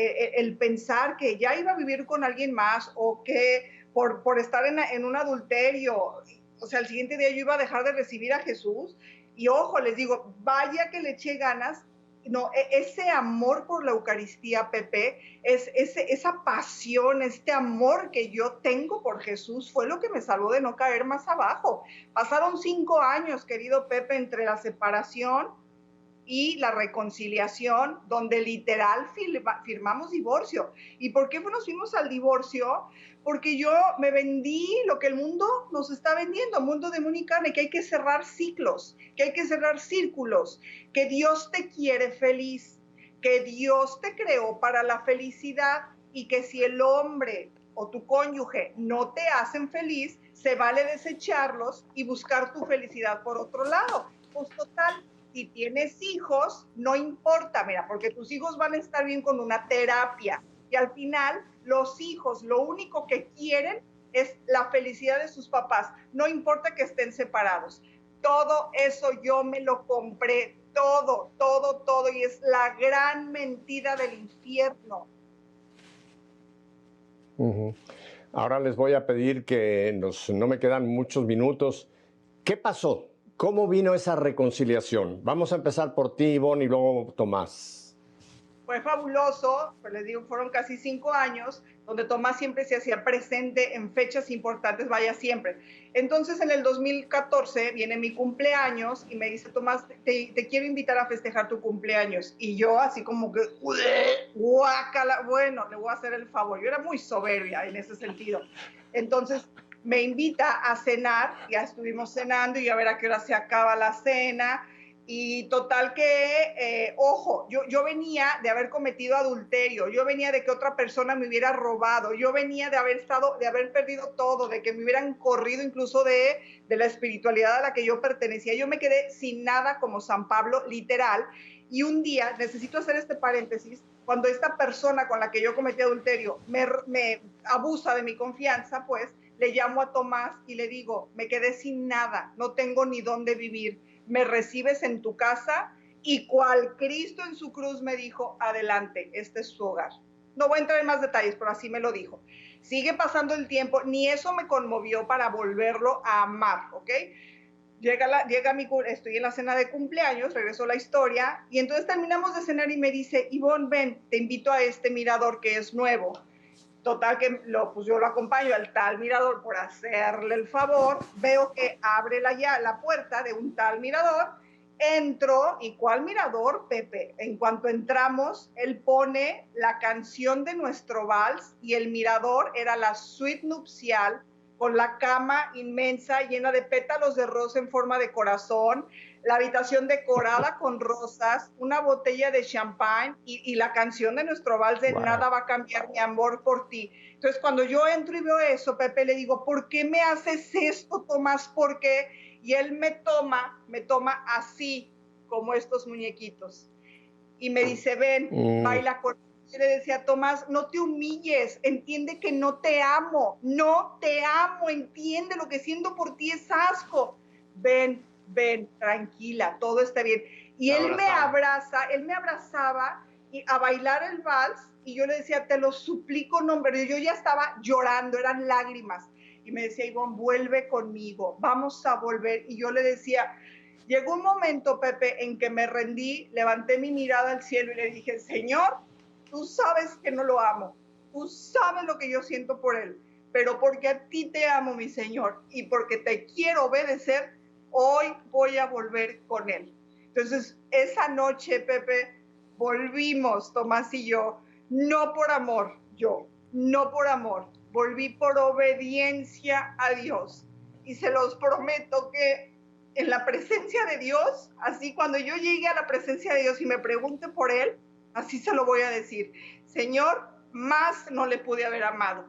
el pensar que ya iba a vivir con alguien más, o que por estar en un adulterio, o sea, el siguiente día yo iba a dejar de recibir a Jesús. Y ojo, les digo, vaya que le eché ganas, no, ese amor por la Eucaristía, Pepe, esa pasión, este amor que yo tengo por Jesús fue lo que me salvó de no caer más abajo. Pasaron 5 años, querido Pepe, entre la separación y la reconciliación, donde literal firmamos divorcio. ¿Y por qué nos fuimos al divorcio? Porque yo me vendí lo que el mundo nos está vendiendo, mundo de mundo y carne, que hay que cerrar ciclos, que hay que cerrar círculos, que Dios te quiere feliz, que Dios te creó para la felicidad y que si el hombre o tu cónyuge no te hacen feliz, se vale desecharlos y buscar tu felicidad por otro lado. Pues total, si tienes hijos, no importa, mira, porque tus hijos van a estar bien con una terapia. Y al final, los hijos lo único que quieren es la felicidad de sus papás. No importa que estén separados. Todo eso yo me lo compré, todo. Y es la gran mentira del infierno. Ahora les voy a pedir que no me quedan muchos minutos. ¿Qué pasó? ¿Cómo vino esa reconciliación? Vamos a empezar por ti, Ivonne, y luego Tomás. Fue fabuloso, pues les digo, fueron casi 5 años, donde Tomás siempre se hacía presente en fechas importantes, vaya siempre. Entonces en el 2014 viene mi cumpleaños y me dice, Tomás, te quiero invitar a festejar tu cumpleaños. Y yo así como que, guácala, bueno, le voy a hacer el favor. Yo era muy soberbia en ese sentido. Entonces me invita a cenar, ya estuvimos cenando y a ver a qué hora se acaba la cena. Y total que, ojo, yo venía de haber cometido adulterio, yo venía de que otra persona me hubiera robado, yo venía de haber perdido todo, de que me hubieran corrido incluso de la espiritualidad a la que yo pertenecía. Yo me quedé sin nada como San Pablo, literal. Y un día, necesito hacer este paréntesis, cuando esta persona con la que yo cometí adulterio me abusa de mi confianza, pues le llamo a Tomás y le digo, me quedé sin nada, no tengo ni dónde vivir. Me recibes en tu casa, y cual Cristo en su cruz me dijo, adelante, este es tu hogar. No voy a entrar en más detalles, pero así me lo dijo. Sigue pasando el tiempo, ni eso me conmovió para volverlo a amar, ¿ok? Estoy en la cena de cumpleaños, regreso a la historia, y entonces terminamos de cenar y me dice, Ivonne, ven, te invito a este mirador que es nuevo. Total que pues yo lo acompaño al tal mirador por hacerle el favor, veo que abre la puerta de un tal mirador, entro, ¿y cuál mirador, Pepe? En cuanto entramos, él pone la canción de nuestro vals y el mirador era la suite nupcial con la cama inmensa llena de pétalos de rosa en forma de corazón, la habitación decorada con rosas, una botella de champán y la canción de nuestro vals de wow. Nada va a cambiar mi amor por ti. Entonces, cuando yo entro y veo eso, Pepe, le digo, ¿por qué me haces esto, Tomás? ¿Por qué? Y él me toma así, como estos muñequitos. Y me dice, ven, baila con... Yo le decía, Tomás, no te humilles, entiende que no te amo, entiende lo que siento por ti es asco. Ven, tranquila, todo está bien. Y él me abrazaba y a bailar el vals, y yo le decía, te lo suplico, no, hombre, yo ya estaba llorando, eran lágrimas. Y me decía, Ivonne, vuelve conmigo, vamos a volver. Y yo le decía, llegó un momento, Pepe, en que me rendí, levanté mi mirada al cielo y le dije, Señor, tú sabes que no lo amo, tú sabes lo que yo siento por él, pero porque a ti te amo, mi Señor, y porque te quiero obedecer, hoy voy a volver con él. Entonces, esa noche, Pepe, volvimos, Tomás y yo, no por amor, volví por obediencia a Dios. Y se los prometo que en la presencia de Dios, así cuando yo llegue a la presencia de Dios y me pregunte por él, así se lo voy a decir, Señor, más no le pude haber amado,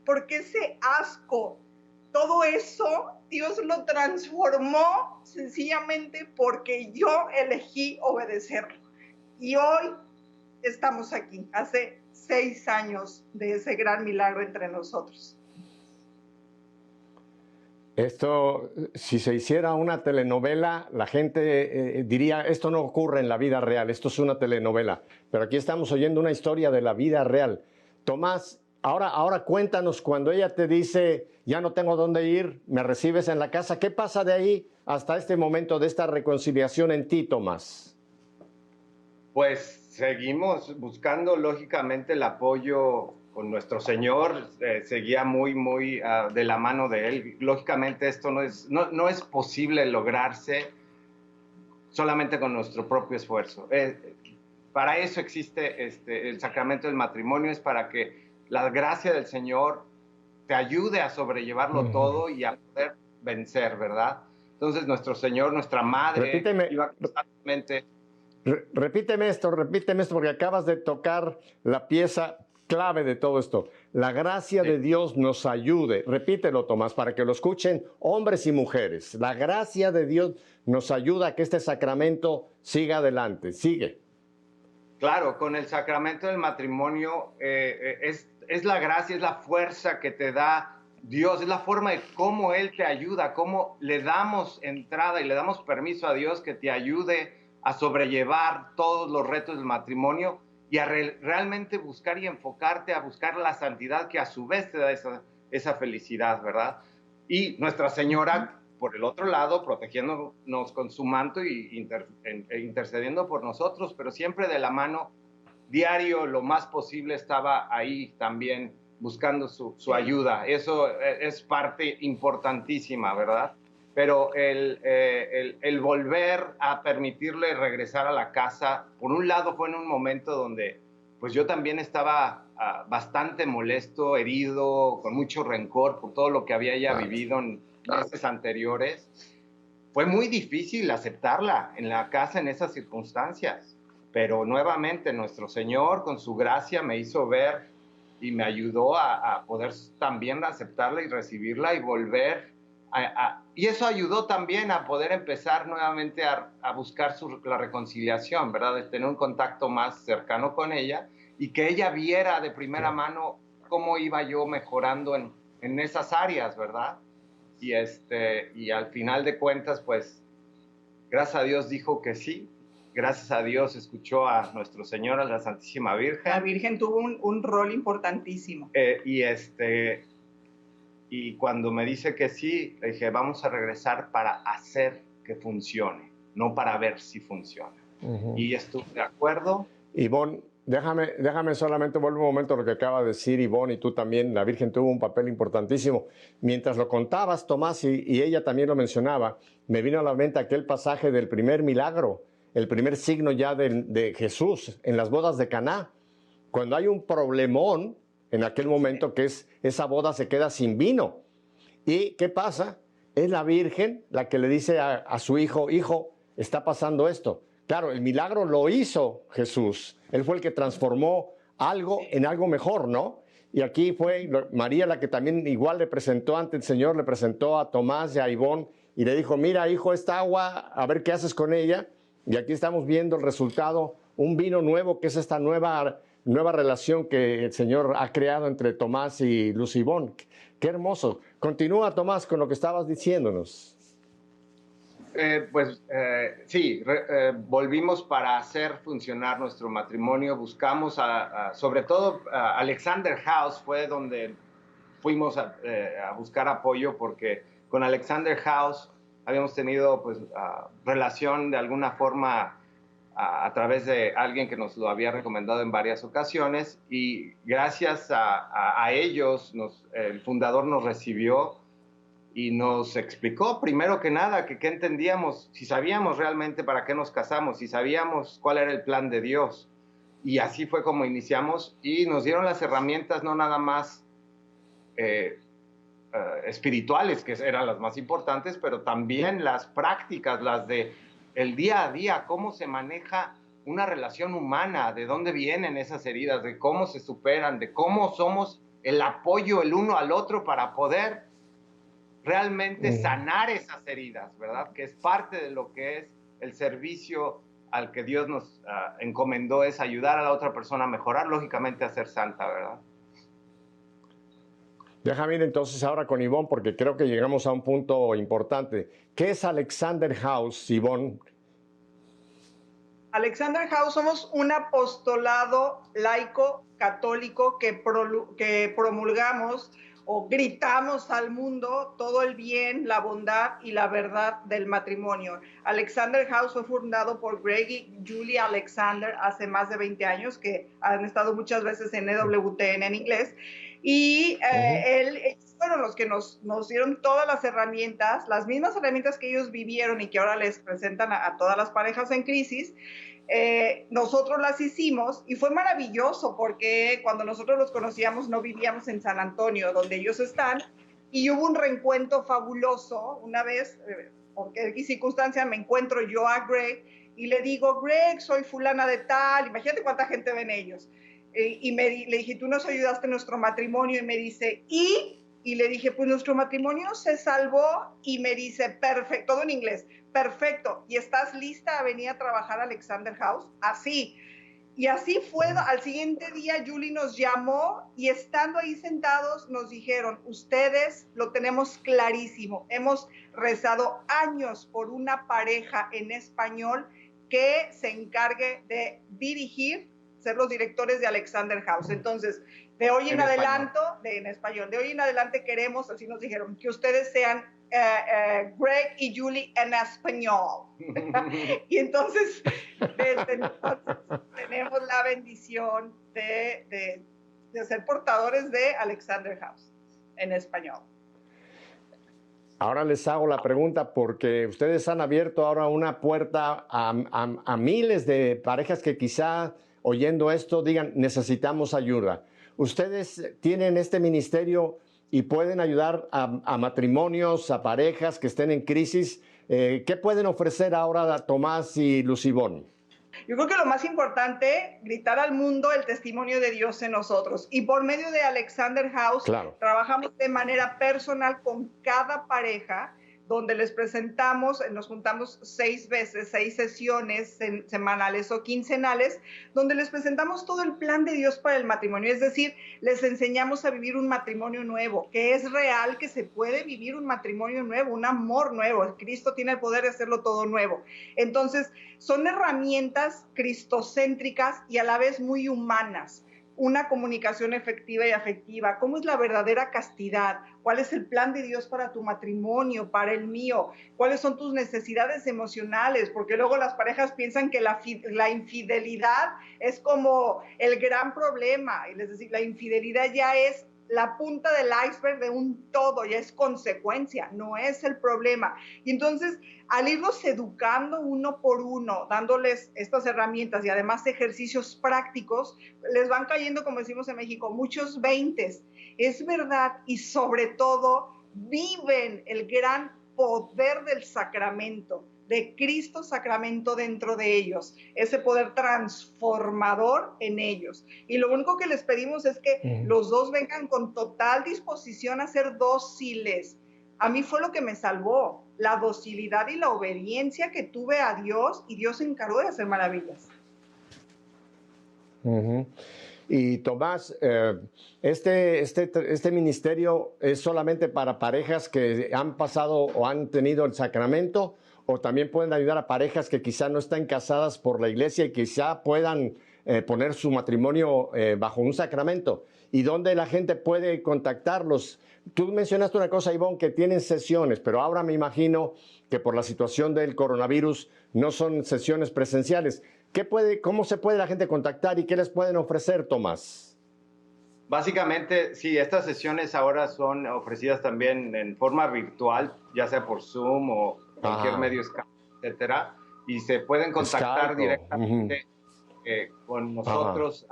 porque ese asco, todo eso, Dios lo transformó sencillamente porque yo elegí obedecerlo. Y hoy estamos aquí, hace 6 años de ese gran milagro entre nosotros. Esto, si se hiciera una telenovela, la gente diría, esto no ocurre en la vida real, esto es una telenovela. Pero aquí estamos oyendo una historia de la vida real. Tomás, ahora cuéntanos, cuando ella te dice, ya no tengo dónde ir, me recibes en la casa, ¿qué pasa de ahí hasta este momento de esta reconciliación en ti, Tomás? Pues seguimos buscando lógicamente el apoyo con nuestro Señor, seguía muy de la mano de Él. Lógicamente esto no es posible lograrse solamente con nuestro propio esfuerzo. Para eso existe el sacramento del matrimonio, es para que la gracia del Señor te ayude a sobrellevarlo todo y a poder vencer, ¿verdad? Entonces nuestro Señor, nuestra madre, iba constantemente... Repíteme esto, porque acabas de tocar la pieza clave de todo esto. La gracia de Dios nos ayude. Repítelo, Tomás, para que lo escuchen hombres y mujeres. La gracia de Dios nos ayuda a que este sacramento siga adelante. Sigue. Claro, con el sacramento del matrimonio es la gracia, es la fuerza que te da Dios, es la forma de cómo Él te ayuda, cómo le damos entrada y le damos permiso a Dios que te ayude a sobrellevar todos los retos del matrimonio y a realmente buscar y enfocarte a buscar la santidad que a su vez te da esa felicidad, ¿verdad? Y Nuestra Señora, por el otro lado, protegiéndonos con su manto y intercediendo por nosotros, pero siempre de la mano, diario, lo más posible, estaba ahí también buscando su ayuda. Eso es parte importantísima, ¿verdad? Pero el volver a permitirle regresar a la casa, por un lado fue en un momento donde pues yo también estaba bastante molesto, herido, con mucho rencor por todo lo que había ya vivido en meses anteriores. Fue muy difícil aceptarla en la casa en esas circunstancias, pero nuevamente nuestro Señor con su gracia me hizo ver y me ayudó a poder también aceptarla y recibirla y volver y eso ayudó también a poder empezar nuevamente a buscar la reconciliación, ¿verdad? De tener un contacto más cercano con ella y que ella viera de primera mano cómo iba yo mejorando en esas áreas, ¿verdad? Y al final de cuentas, pues, gracias a Dios dijo que sí, gracias a Dios escuchó a Nuestro Señor, a la Santísima Virgen. La Virgen tuvo un rol importantísimo. Y cuando me dice que sí, le dije, vamos a regresar para hacer que funcione, no para ver si funciona. Y estuve de acuerdo. Ivonne, déjame solamente volver un momento a lo que acaba de decir Ivonne, y tú también. La Virgen tuvo un papel importantísimo. Mientras lo contabas, Tomás, y ella también lo mencionaba, me vino a la mente aquel pasaje del primer milagro, el primer signo ya de Jesús en las bodas de Caná. Cuando hay un problemón en aquel momento, que es esa boda se queda sin vino. ¿Y qué pasa? Es la Virgen la que le dice a su hijo, hijo, está pasando esto. Claro, el milagro lo hizo Jesús. Él fue el que transformó algo en algo mejor, ¿no? Y aquí fue María la que también igual le presentó ante el Señor, le presentó a Tomás y a Ivonne y le dijo, mira, hijo, esta agua, a ver qué haces con ella. Y aquí estamos viendo el resultado, un vino nuevo, que es esta nueva relación que el Señor ha creado entre Tomás y Luz Ivonne. Qué hermoso. Continúa, Tomás, con lo que estabas diciéndonos. Sí, volvimos para hacer funcionar nuestro matrimonio. Buscamos, sobre todo, Alexander House fue donde fuimos a buscar apoyo, porque con Alexander House habíamos tenido pues, relación de alguna forma a través de alguien que nos lo había recomendado en varias ocasiones, y gracias a ellos el fundador nos recibió y nos explicó primero que nada que qué entendíamos, si sabíamos realmente para qué nos casamos, si sabíamos cuál era el plan de Dios. Y así fue como iniciamos, y nos dieron las herramientas no nada más espirituales, que eran las más importantes, pero también las prácticas, las de el día a día, cómo se maneja una relación humana, de dónde vienen esas heridas, de cómo se superan, de cómo somos el apoyo el uno al otro para poder realmente sanar esas heridas, ¿verdad? Que es parte de lo que es el servicio al que Dios nos encomendó, es ayudar a la otra persona a mejorar, lógicamente a ser santa, ¿verdad? Déjame ir entonces ahora con Ivonne, porque creo que llegamos a un punto importante. ¿Qué es Alexander House, Ivonne? Alexander House somos un apostolado laico católico que promulgamos o gritamos al mundo todo el bien, la bondad y la verdad del matrimonio. Alexander House fue fundado por Greg y Julie Alexander hace más de 20 años, que han estado muchas veces en EWTN en inglés, y ellos fueron los que nos dieron todas las herramientas, las mismas herramientas que ellos vivieron y que ahora les presentan a todas las parejas en crisis. Nosotros las hicimos y fue maravilloso porque cuando nosotros los conocíamos no vivíamos en San Antonio, donde ellos están, y hubo un reencuentro fabuloso una vez, porque en circunstancia me encuentro yo a Greg y le digo, Greg, soy fulana de tal, imagínate cuánta gente ven ellos, y le dije, tú nos ayudaste en nuestro matrimonio, y me dice, y le dije, pues nuestro matrimonio se salvó, y me dice, perfecto, todo en inglés, perfecto, ¿y estás lista a venir a trabajar a Alexander House? Así. Y así fue, al siguiente día Julie nos llamó y estando ahí sentados nos dijeron, ustedes lo tenemos clarísimo, hemos rezado años por una pareja en español que se encargue de dirigir, ser los directores de Alexander House. Entonces, de hoy en adelante, en español, de hoy en adelante queremos, así nos dijeron, que ustedes sean Greg y Julie en español. Y entonces, desde entonces, tenemos la bendición de ser portadores de Alexander House en español. Ahora les hago la pregunta porque ustedes han abierto ahora una puerta a miles de parejas que quizá oyendo esto digan, necesitamos ayuda. Ustedes tienen este ministerio y pueden ayudar a matrimonios, a parejas que estén en crisis. ¿Qué pueden ofrecer ahora a Tomás y Lucibón? Yo creo que lo más importante, gritar al mundo el testimonio de Dios en nosotros. Y por medio de Alexander House, claro, trabajamos de manera personal con cada pareja, donde les presentamos, nos juntamos 6 veces, 6 sesiones semanales o quincenales, donde les presentamos todo el plan de Dios para el matrimonio. Es decir, les enseñamos a vivir un matrimonio nuevo, que es real, que se puede vivir un matrimonio nuevo, un amor nuevo. Cristo tiene el poder de hacerlo todo nuevo. Entonces, son herramientas cristocéntricas y a la vez muy humanas. Una comunicación efectiva y afectiva, cómo es la verdadera castidad, cuál es el plan de Dios para tu matrimonio, para el mío, cuáles son tus necesidades emocionales, porque luego las parejas piensan que la infidelidad es como el gran problema, es decir, la infidelidad ya es la punta del iceberg de un todo, ya es consecuencia, no es el problema. Y entonces, al irlos educando uno por uno, dándoles estas herramientas y además ejercicios prácticos, les van cayendo, como decimos en México, muchos veintes. Es verdad, y sobre todo, viven el gran poder del sacramento, de Cristo sacramento dentro de ellos, ese poder transformador en ellos. Y lo único que les pedimos es que los dos vengan con total disposición a ser dóciles. A mí fue lo que me salvó, la docilidad y la obediencia que tuve a Dios, y Dios se encargó de hacer maravillas. Y Tomás, este ministerio es solamente para parejas que han pasado o han tenido el sacramento, o también pueden ayudar a parejas que quizá no están casadas por la iglesia y quizá puedan poner su matrimonio bajo un sacramento. ¿Y dónde la gente puede contactarlos? Tú mencionaste una cosa, Ivonne, que tienen sesiones, pero ahora me imagino que por la situación del coronavirus no son sesiones presenciales. ¿Cómo se puede la gente contactar y qué les pueden ofrecer, Tomás? Básicamente, sí, estas sesiones ahora son ofrecidas también en forma virtual, ya sea por Zoom o cualquier medio, Skype, etcétera, y se pueden contactar directamente con nosotros,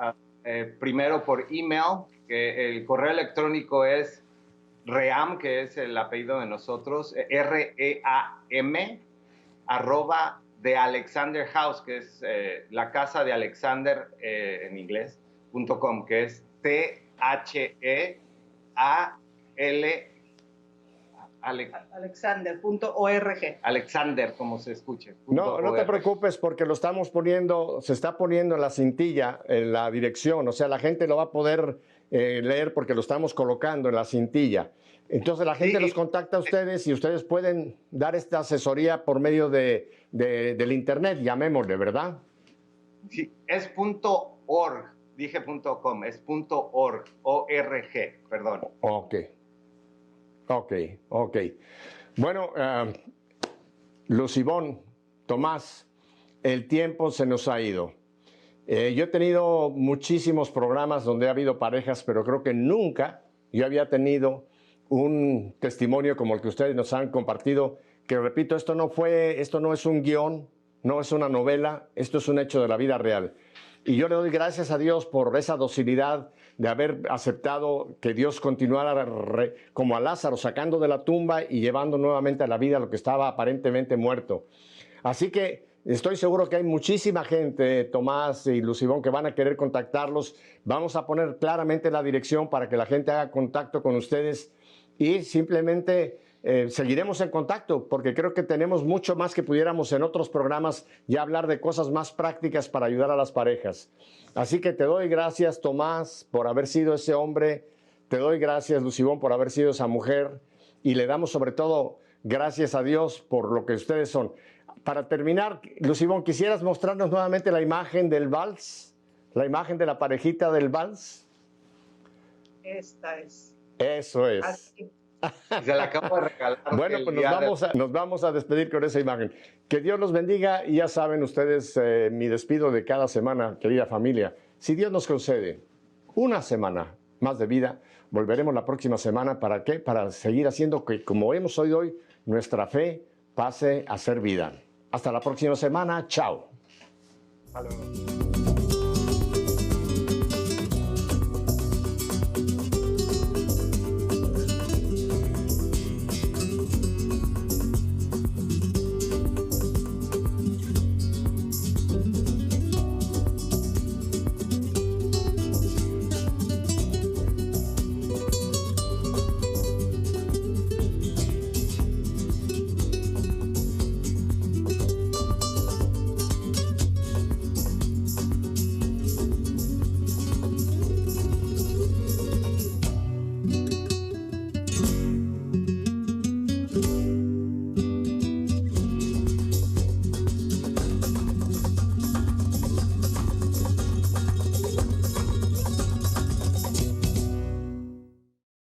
primero por email, que el correo electrónico es ream, que es el apellido de nosotros, REAM, @ de Alexander House, que es la casa de Alexander en inglés, .com, que es Alexander.org. Alexander, como se escuche. No te preocupes porque se está poniendo en la cintilla, en la dirección, o sea, la gente lo va a poder leer porque lo estamos colocando en la cintilla. Entonces la gente los contacta a ustedes y ustedes pueden dar esta asesoría por medio del internet, llamémosle, ¿verdad? Sí, es .org. Dije .com, es .org, O-R-G, perdón. Ok, Ok, ok. Bueno, Lucibón, Tomás, el tiempo se nos ha ido. Yo he tenido muchísimos programas donde ha habido parejas, pero creo que nunca yo había tenido un testimonio como el que ustedes nos han compartido, que repito, esto no es un guión, no es una novela, esto es un hecho de la vida real. Y yo le doy gracias a Dios por esa docilidad de haber aceptado que Dios continuara como a Lázaro, sacando de la tumba y llevando nuevamente a la vida lo que estaba aparentemente muerto. Así que estoy seguro que hay muchísima gente, Tomás y Lucibón, que van a querer contactarlos. Vamos a poner claramente la dirección para que la gente haga contacto con ustedes y simplemente seguiremos en contacto, porque creo que tenemos mucho más que pudiéramos en otros programas ya hablar de cosas más prácticas para ayudar a las parejas. Así que te doy gracias, Tomás, por haber sido ese hombre. Te doy gracias, Lucibón, por haber sido esa mujer. Y le damos sobre todo gracias a Dios por lo que ustedes son. Para terminar, Lucibón, ¿quisieras mostrarnos nuevamente la imagen del vals? La imagen de la parejita del vals. Esta es. Eso es. Así. Se la acabo de regalar. Bueno, pues nos vamos a despedir con esa imagen. Que Dios los bendiga y ya saben ustedes mi despido de cada semana, querida familia. Si Dios nos concede una semana más de vida, volveremos la próxima semana. ¿Para qué? Para seguir haciendo que, como hemos oído hoy, nuestra fe pase a ser vida. Hasta la próxima semana. Chao. Hasta luego.